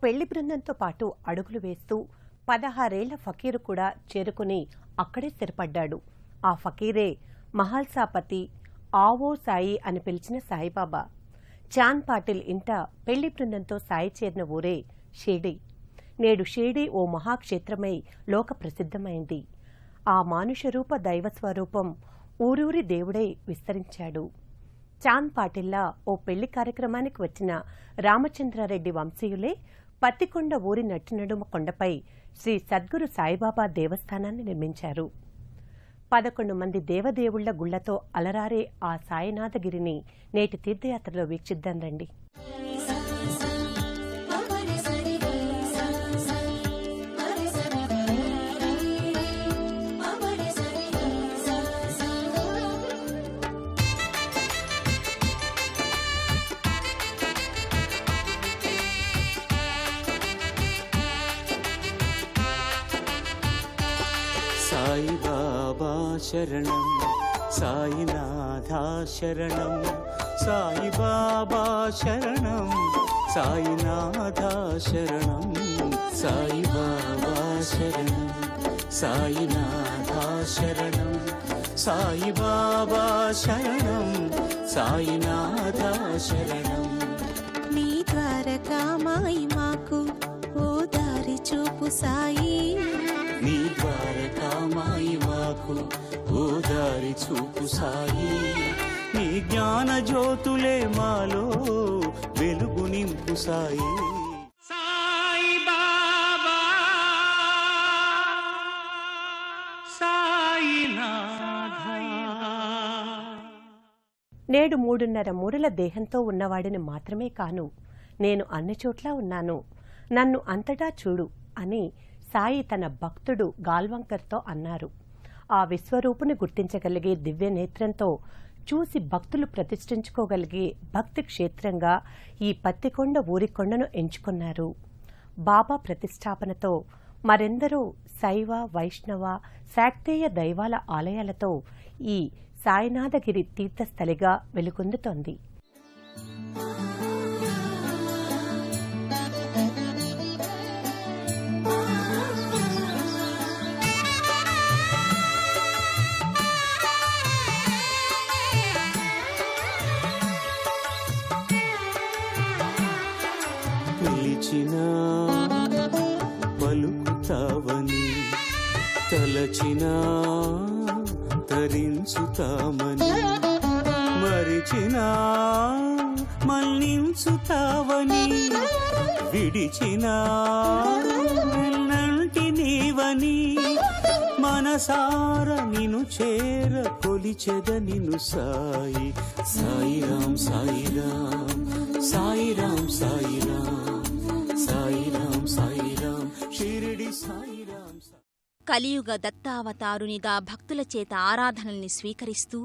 పెళ్లి బృందంతో పాటు అడుగులు వేస్తూ 16 ఏళ్ల ఫకీరు కూడా చేరుకుని అక్కడే స్థిరపడ్డాడు. ఆ ఫకీరే మహల్సాపతి ఆవో సాయి అని పిలిచిన సాయిబాబా. చాంద్ పాటిల్ ఇంట పెళ్లి బృందంతో సాయి చేరిన ఊరే షిర్డీ. నేడు షిర్డీ ఓ మహాక్షేత్రమై లోక ప్రసిద్ధమైంది. ఆ మానుషరూప దైవస్వరూపం ఊరూరి దేవుడై విస్తరించాడు. చాంద్ పాటిల్లా ఓ పెళ్లి కార్యక్రమానికి వచ్చిన రామచంద్రారెడ్డి వంశీయులే పత్తికొండ ఊరి నట్టినడుమ కొండపై శ్రీ సద్గురు సాయిబాబా దేవస్థానాన్ని నిర్మించారు. 11 మంది దేవదేవుళ్ల గుళ్లతో అలరారే ఆ సాయినాథగిరిని నేటి తీర్థయాత్రలో వీక్షిద్దాం రండి. సాయిబాబా శరణం, సాయినాథా శరణం, సాయిబాబా శరణం, సాయినాథా శరణం, సాయిబాబా శరణం, సాయినాథా శరణం, సాయిబాబా శరణం, సాయినాథా శరణం. నీ ద్వారకామాయి మాకు ఓ దారి చూపు సాయి, నీ ద్వారకామాయి మాకు ఓ దారి చూపు సాయి. నీ జ్ఞాన జ్యోతులే మాలో వెలుగు నింపు సాయి. సాయి బాబా సాయినాథ. నేడు 3.5 మూరల దేహంతో ఉన్నవాడిని మాత్రమే కాను, నేను అన్ని చోట్లా ఉన్నాను, నన్ను అంతటా చూడు అని సాయి తన భక్తుడు గాల్వంకర్తో అన్నారు. ఆ విశ్వరూపుని గుర్తించగలిగే దివ్య నేత్రంతో చూసి భక్తులు ప్రతిష్ఠించుకోగలిగే భక్తి క్షేత్రంగా ఈ పత్తికొండ ఊరికొండను ఎంచుకున్నారు. బాబా ప్రతిష్టాపనతో మరెందరో శైవ వైష్ణవ శాక్తేయ దైవాల ఆలయాలతో ఈ సాయినాథగిరి తీర్థస్థలిగా వెలుగొందుతోంది. పిలిచినా పలుకుతావని, తలచినా తరించుతామని, మరిచినా మన్నించుతావని, విడిచినా వెన్నంటి నీవని, మనసార నిను చేర కొలిచెద నిను సాయి. సాయిరాం సాయిరాం, సాయిరాం సాయిరాం, సాయిరాం సాయిరాం, షిరిడి సాయిరాం. కలియుగ దత్తావతారునిగా భక్తుల చేత ఆరాధనల్ని స్వీకరిస్తూ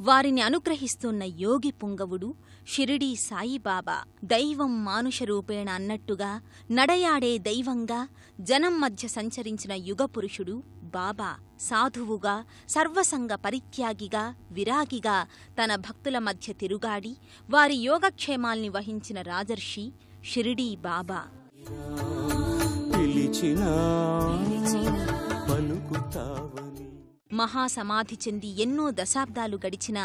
వారిని అనుగ్రహిస్తున్న యోగి పుంగవుడు షిరిడీ సాయిబాబా. దైవం మానుషరూపేణ అన్నట్టుగా నడయాడే దైవంగా జనం మధ్య సంచరించిన యుగపురుషుడు బాబా. సాధువుగా, సర్వసంగ పరిత్యాగిగా, విరాగిగా తన భక్తుల మధ్య తిరుగాడి వారి యోగక్షేమాల్ని వహించిన రాజర్షి షిరిడీ బాబా. మహాసమాధి చెంది ఎన్నో దశాబ్దాలు గడిచినా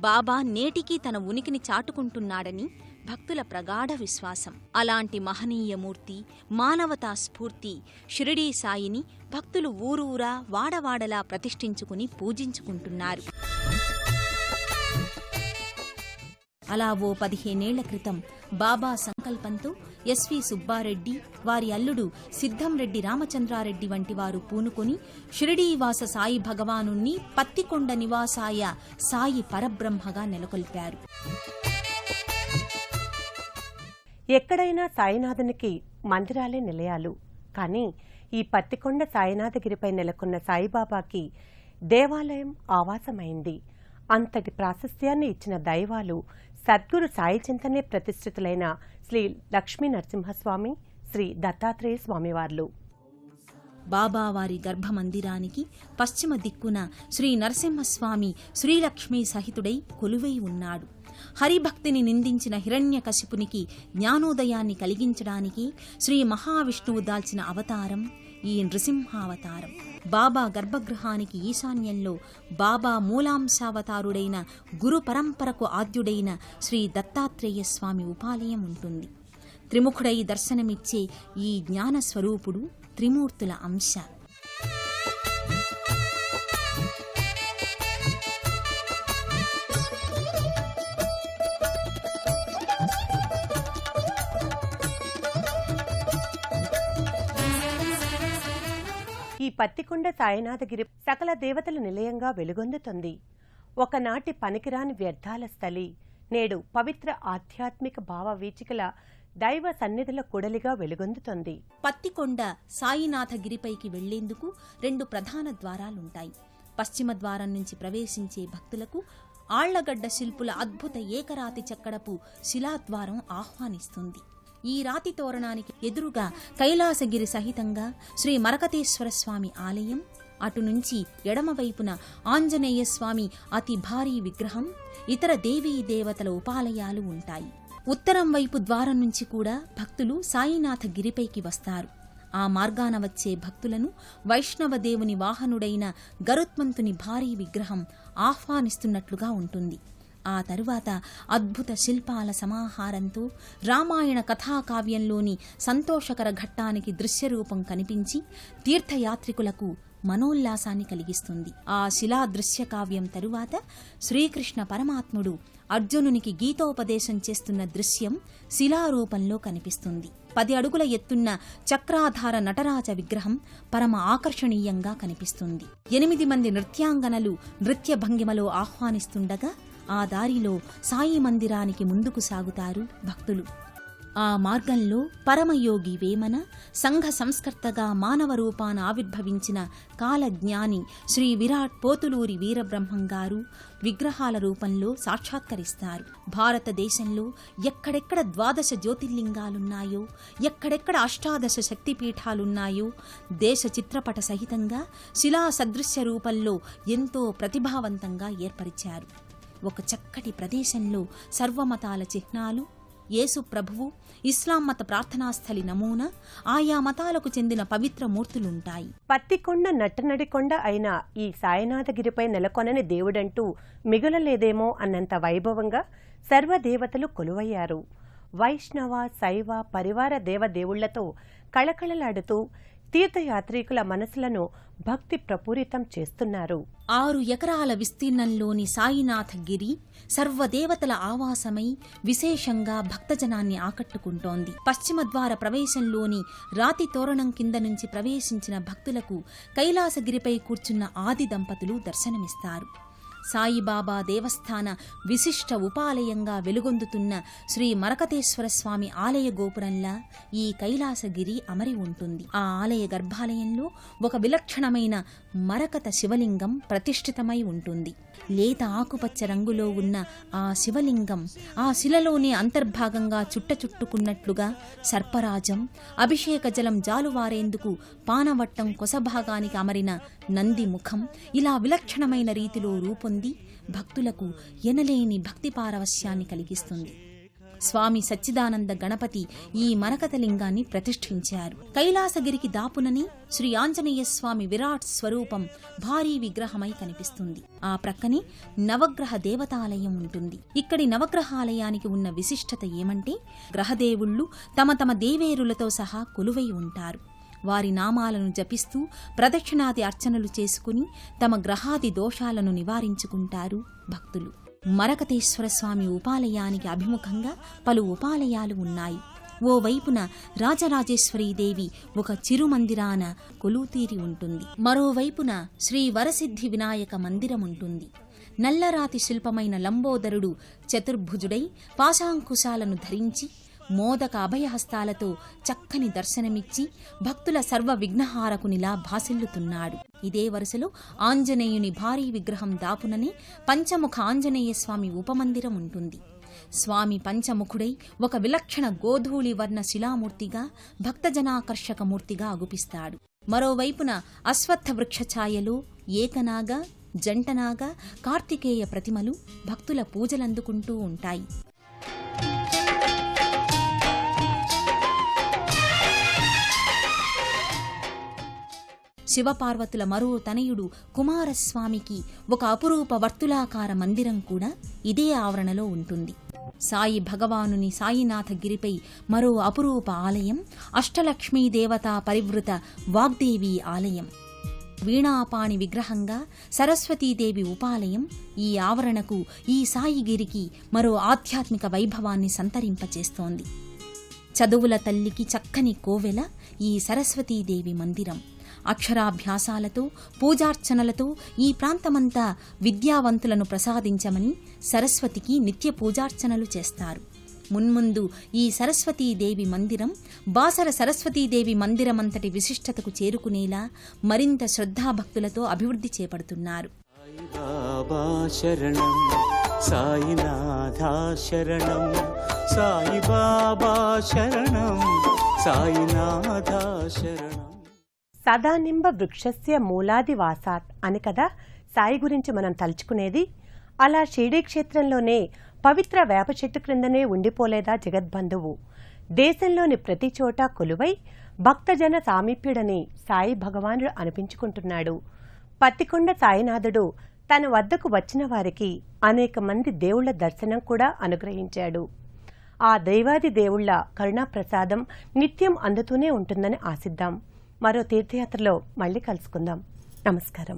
బాబా నేటికీ తన ఉనికిని చాటుకుంటున్నాడని భక్తుల ప్రగాఢ విశ్వాసం. అలాంటి మహనీయమూర్తి, మానవతా స్ఫూర్తి షిరిడీ సాయిని భక్తులు ఊరూరా వాడవాడలా ప్రతిష్ఠించుకుని పూజించుకుంటున్నారు. అలా ఓ 15 ఏళ్ల క్రితం బాబా సంకల్పంతో ఎస్వి సుబ్బారెడ్డి, వారి అల్లుడు సిద్ధంరెడ్డి రామచంద్రారెడ్డి వంటి వారు పూనుకొని షిరిడీవాస సాయి భగవానుణ్ణి పత్తికొండ నివాసాయ సాయి పరబ్రహ్మగా నెలకొల్పారు. ఎక్కడైనా సాయినాథునికి మందిరాలే నిలయాలు. కానీ ఈ పత్తికొండ సాయినాథగిరిపై నెలకొన్న సాయిబాబాకి దేవాలయం ఆవాసమైంది. అంతటి ప్రాశస్త్యాన్ని ఇచ్చిన దైవాలు సద్గురు సాయి చింతనే ప్రతిష్ఠితులైన శ్రీ లక్ష్మీ నరసింహస్వామి, శ్రీ దత్తాత్రేయ స్వామివార్లు. బాబావారి గర్భమందిరానికి పశ్చిమ దిక్కున శ్రీ నరసింహస్వామి శ్రీలక్ష్మీ సహితుడై కొలువై ఉన్నాడు. హరిభక్తిని నిందించిన హిరణ్యకశిపునికి జ్ఞానోదయాన్ని కలిగించడానికి శ్రీ మహావిష్ణువు దాల్చిన అవతారం ఈ నృసింహావతారం. బాబా గర్భగృహానికి ఈశాన్యంలో బాబా మూలాంశావతారుడైన గురు పరంపరకు ఆద్యుడైన శ్రీ దత్తాత్రేయ స్వామి ఉపాలయం ఉంటుంది. త్రిముఖుడై దర్శనమిచ్చే ఈ జ్ఞానస్వరూపుడు త్రిమూర్తుల అంశ. ఈ పత్తికొండ సాయినాథగిరి సకల దేవతల నిలయంగా వెలుగొందుతుంది. ఒకనాటి పనికిరాని వ్యర్థాల స్థలి నేడు పవిత్ర ఆధ్యాత్మిక భావవీచికల దైవ సన్నిధుల కూడలిగా వెలుగొందుతోంది. పత్తికొండ సాయినాథగిరిపైకి వెళ్లేందుకు 2 ప్రధాన ద్వారాలుంటాయి. పశ్చిమ ద్వారం నుంచి ప్రవేశించే భక్తులకు ఆళ్లగడ్డ శిల్పుల అద్భుత ఏకరాతి చెక్కడపు శిలాద్వారం ఆహ్వానిస్తుంది. ఈ రాతి తోరణానికి ఎదురుగా కైలాసగిరి సహితంగా శ్రీ మరకతేశ్వర స్వామి ఆలయం, అటు నుంచి ఎడమవైపున ఆంజనేయ స్వామి అతి భారీ విగ్రహం, ఇతర దేవీ దేవతల ఉపాలయాలు ఉంటాయి. ఉత్తరం వైపు ద్వారం నుంచి కూడా భక్తులు సాయినాథ గిరిపైకి వస్తారు. ఆ మార్గాన వచ్చే భక్తులను వైష్ణవదేవుని వాహనుడైన గరుత్మంతుని భారీ విగ్రహం ఆహ్వానిస్తున్నట్లుగా ఉంటుంది. ఆ తరువాత అద్భుత శిల్పాల సమాహారంతో రామాయణ కథాకావ్యంలోని సంతోషకర ఘట్టానికి దృశ్యరూపం కనిపించి తీర్థయాత్రికులకు మనోల్లాసాన్ని కలిగిస్తుంది. ఆ శిలాదృశ్య కావ్యం తరువాత శ్రీకృష్ణ పరమాత్ముడు అర్జునునికి గీతోపదేశం చేస్తున్న దృశ్యం శిలారూపంలో కనిపిస్తుంది. 10 అడుగుల ఎత్తున్న చక్రాధార నటరాజ విగ్రహం పరమ ఆకర్షణీయంగా కనిపిస్తుంది. 8 మంది నృత్యాంగనలు నృత్య భంగిమలో ఆహ్వానిస్తుండగా ఆ దారిలో సాయి మందిరానికి ముందుకు సాగుతారు భక్తులు. ఆ మార్గంలో పరమయోగి వేమన సంఘ సంస్కర్తగా మానవ రూపాన ఆవిర్భవించిన కాలజ్ఞాని శ్రీ విరాట్ పోతులూరి వీరబ్రహ్మంగారు విగ్రహాల రూపంలో సాక్షాత్కరిస్తారు. భారతదేశంలో ఎక్కడెక్కడ 12 జ్యోతిర్లింగాలున్నాయో, ఎక్కడెక్కడ 18 శక్తిపీఠాలున్నాయో దేశ చిత్రపట సహితంగా శిలా సదృశ్య రూపంలో ఎంతో ప్రతిభావంతంగా ఏర్పరిచారు. ఒక చక్కటి ప్రదేశంలో సర్వమతాల చిహ్నాలు, యేసు ప్రభువు, ఇస్లాం మత ప్రార్థనాస్థలి నమూనా, ఆయా మతాలకు చెందిన పవిత్ర మూర్తులుంటాయి. పత్తికొండ నట్టనడికొండ అయిన ఈ సాయినాథగిరిపై నెలకొనని దేవుడంటూ మిగలలేదేమో అన్నంత వైభవంగా సర్వదేవతలు కొలువయ్యారు. వైష్ణవ, శైవ, పరివార దేవదేవుళ్లతో కళకళలాడుతూ తీర్థయాత్రికుల మనసులను భక్తి ప్రపూరితం చేస్తున్నారు. 6 ఎకరాల విస్తీర్ణంలోని సాయినాథగిరి సర్వదేవతల ఆవాసమై విశేషంగా భక్తజనాన్ని ఆకట్టుకుంటోంది. పశ్చిమ ద్వార ప్రవేశంలోని రాతి తోరణం కింద నుంచి ప్రవేశించిన భక్తులకు కైలాసగిరిపై కూర్చున్న ఆది దంపతులు దర్శనమిస్తారు. సాయిబాబా దేవస్థాన విశిష్ట ఉపాలయంగా వెలుగొందుతున్న శ్రీ మరకతేశ్వర స్వామి ఆలయ గోపురంలా ఈ కైలాసగిరి అమరి ఉంటుంది. ఆ ఆలయ గర్భాలయంలో ఒక విలక్షణమైన మరకత శివలింగం ప్రతిష్ఠితమై ఉంటుంది. లేత ఆకుపచ్చ రంగులో ఉన్న ఆ శివలింగం ఆ శిలలోనే అంతర్భాగంగా చుట్టుకున్నట్లుగా సర్పరాజం, అభిషేక జలం జాలువారేందుకు పానవట్టం కొసభాగానికి అమరిన నంది ముఖం ఇలా విలక్షణమైన రీతిలో రూపొంది భక్తులకు ఎనలేని భక్తి పారవశ్యాన్ని కలిగిస్తుంది. స్వామి సచ్చిదానంద గణపతి ఈ మరకతలింగాన్ని ప్రతిష్ఠించారు. కైలాసగిరికి దాపునని శ్రీ ఆంజనేయ స్వామి విరాట్ స్వరూపం భారీ విగ్రహమై కనిపిస్తుంది. ఆ ప్రక్కనే నవగ్రహ దేవతాలయం ఉంటుంది. ఇక్కడి నవగ్రహాలయానికి ఉన్న విశిష్టత ఏమంటే గ్రహదేవుళ్లు తమ తమ దేవేరులతో సహా కొలువై ఉంటారు. వారి నామాలను జపిస్తూ ప్రదక్షిణాది అర్చనలు చేసుకుని తమ గ్రహాది దోషాలను నివారించుకుంటారు భక్తులు. మరకతేశ్వర స్వామి ఉపాలయానికి అభిముఖంగా పలు ఉపాలయాలు ఉన్నాయి. ఓవైపున రాజరాజేశ్వరీదేవి ఒక చిరుమందిరాన కొలువుతీరి ఉంటుంది. మరోవైపున శ్రీ వరసిద్ధి వినాయక మందిరముంటుంది. నల్లరాతి శిల్పమైన లంబోదరుడు చతుర్భుజుడై పాశాంకుశాలను ధరించి మోదక అభయహస్తాలతో చక్కని దర్శనమిచ్చి భక్తుల సర్వ విఘ్నహారకునిలా భాసిల్లుతున్నాడు. ఇదే వరుసలో ఆంజనేయుని భారీ విగ్రహం దాపుననే పంచముఖ ఆంజనేయ స్వామి ఉపమందిరం ఉంటుంది. స్వామి పంచముఖుడై ఒక విలక్షణ గోధూళి వర్ణ శిలామూర్తిగా భక్తజనాకర్షక మూర్తిగా అగుపిస్తాడు. మరోవైపున అశ్వత్థ వృక్ష ఛాయలో ఏకనాగ, జంటనాగా కార్తికేయ ప్రతిమలు భక్తుల పూజలందుకుంటూ ఉంటాయి. శివపార్వతుల మరో తనయుడు కుమారస్వామికి ఒక అపురూప వర్తులాకార మందిరం కూడా ఇదే ఆవరణలో ఉంటుంది. సాయి భగవానుని సాయినాథగిరిపై మరో అపురూప ఆలయం అష్టలక్ష్మీ దేవతా పరివృత వాగ్దేవి ఆలయం. వీణాపాణి విగ్రహంగా సరస్వతీదేవి ఉపాలయం ఈ ఆవరణకు, ఈ సాయిగిరికి మరో ఆధ్యాత్మిక వైభవాన్ని సంతరింపచేస్తోంది. చదువుల తల్లికి చక్కని కోవెల ఈ సరస్వతీదేవి మందిరం. అక్షరాభ్యాసాలతో, పూజార్చనలతో ఈ ప్రాంతమంతా విద్యావంతులను ప్రసాదించమని సరస్వతికి నిత్య పూజార్చనలు చేస్తారు. మున్ముందు ఈ సరస్వతీదేవి మందిరం బాసర సరస్వతీదేవి మందిరమంతటి విశిష్టతకు చేరుకునేలా మరింత శ్రద్ధాభక్తులతో అభివృద్ధి చేపడుతున్నారు. సాయిబాబా శరణం, సాయినాథా శరణం, సాయిబాబా శరణం, సాయినాథా శరణం. సదానింబ వృక్షస్య మూలాదివాసాత్ అని కదా సాయి గురించి మనం తలుచుకునేది. అలా షిరిడీ క్షేత్రంలోనే పవిత్ర వేప చెట్టు క్రిందనే ఉండిపోలేదా జగద్బంధువు. దేశంలోని ప్రతి చోట కొలువై భక్తజన సామీప్యుడని సాయి భగవానుడు అనిపించుకుంటున్నాడు. పత్తికొండ సాయినాథుడు తన వద్దకు వచ్చిన వారికి అనేక మంది దేవుళ్ల దర్శనం కూడా అనుగ్రహించాడు. ఆ దైవాది దేవుళ్ల కరుణాప్రసాదం నిత్యం అందుతూనే ఉంటుందని ఆశిద్దాం. మరో తీర్థయాత్రలో మళ్ళీ కలుసుకుందాం. నమస్కారం.